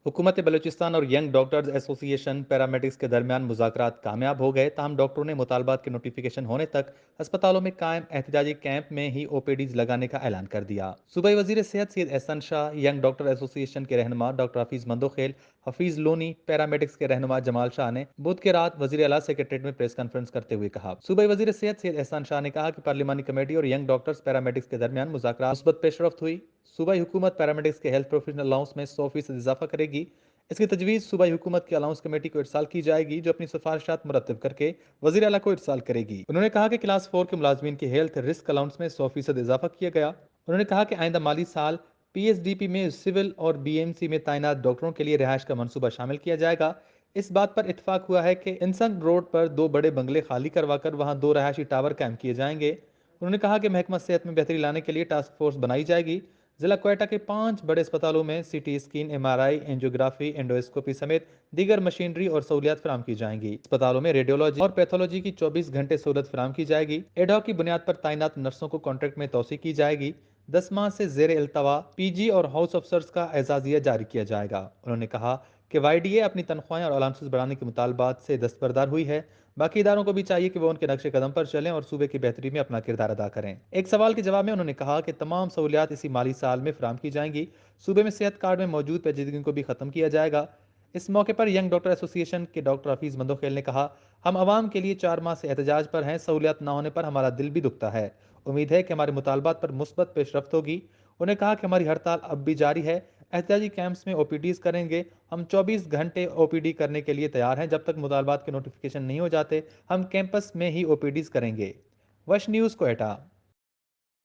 حکومت بلوچستان اور young doctors ایسوسی ایشن پیرامیڈکس کے درمیان مذاکرات کامیاب ہو گئے، تاہم ڈاکٹروں نے مطالبات کے نوٹیفیکیشن ہونے تک ہسپتالوں میں قائم احتجاجی کیمپ میں ہی او پی ڈیز لگانے کا اعلان کر دیا۔ صوبائی وزیر صحت سید احسن شاہ، ینگ ڈاکٹر ایسوسی ایشن کے رہنما ڈاکٹر حفیظ مندوخیل، حفیظ لونی، پیرامیڈکس کے رہنما جمال شاہ نے بدھ کی رات وزیر اعلیٰ سیکریٹریٹ میں پریس کانفرنس کرتے ہوئے کہا۔ صوبائی وزیر صحت سید احسان شاہ نے کہا کہ پارلیمانی کمیٹی اور ینگ ڈاکٹرز پیرامیڈکس کے درمیان مذاکرات مثبت پیش رفت ہوئی۔ صوبائی حکومت پیرامیڈکس کے ہیلتھ پروفیشنل الاؤنس میں 100% اضافہ کرے گی۔ اس کی تجویز صوبائی حکومت کی الاؤنس کمیٹی کو ارسال کی جائے گی، جو اپنی سفارشات مرتب کر کے وزیر اعلیٰ کو ارسال کرے گی۔ انہوں نے کہا کہ کلاس 4 کے ملازمین کی ہیلتھ رسک الاؤنس میں 100% اضافہ کیا گیا۔ انہوں نے کہا کہ آئندہ مالی سال پی ایس ڈی پی میں سول اور بی ایم سی میں تعینات ڈاکٹروں کے لیے رہائش کا منصوبہ شامل کیا جائے گا۔ اس بات پر اتفاق ہوا ہے کہ انسنگ روڈ پر 2 بڑے بنگلے خالی کروا کر وہاں 2 رہائشی ٹاور قائم کیے جائیں گے۔ انہوں نے کہا کہ محکمہ صحت میں بہتری لانے کے لیے ٹاسک فورس بنائی جائے گی۔ ضلع کوئٹہ کے 5 بڑے اسپتالوں میں C T scan, M R I, angiography, endoscopy سمیت دیگر مشینری اور سہولیات فراہم کی جائیں گی۔ اسپتالوں میں ریڈیولوجی اور پیتھولوجی کی 24 گھنٹے سہولت فراہم کی جائے گی۔ ایڈ ہاک کی بنیاد پر تعینات نرسوں کو کانٹریکٹ میں توسیع کی جائے گی۔ 10 ماہ سے زیر التوا پی جی اور ہاؤس افسرز کا اعزازیہ جاری کیا جائے گا۔ انہوں نے کہا کہ وائی ڈی اے اپنی تنخواہیں اور الاؤنسز بڑھانے کے مطالبات سے دستبردار ہوئی ہے۔ باقی اداروں کو بھی چاہیے کہ وہ ان کے نقش قدم پر چلیں اور صوبے کی بہتری میں اپنا کردار ادا کریں۔ ایک سوال کے جواب میں انہوں نے کہا کہ تمام سہولیات اسی مالی سال میں فراہم کی جائیں گی۔ صوبے میں صحت کارڈ میں موجود پیچیدگیوں کو بھی ختم کیا جائے گا۔ اس موقع پر ینگ ڈاکٹر ایسوسی ایشن کے ڈاکٹر حفیظ مندوخیل نے کہا، ہم عوام کے لیے 4 ماہ سے احتجاج پر ہیں، سہولیات نہ ہونے پر ہمارا دل بھی دکھتا ہے۔ امید ہے کہ ہمارے مطالبات پر مثبت پیش رفت ہوگی۔ انہوں نے کہا کہ ہماری ہڑتال اب بھی جاری ہے، احتجاجی کیمپس میں او پی ڈیز کریں گے۔ ہم 24 گھنٹے او پی ڈی کرنے کے لیے تیار ہیں، جب تک مطالبات کے نوٹیفیکیشن نہیں ہو جاتے ہم کیمپس میں ہی او پی ڈیز کریں گے۔ وش نیوز کوئٹہ۔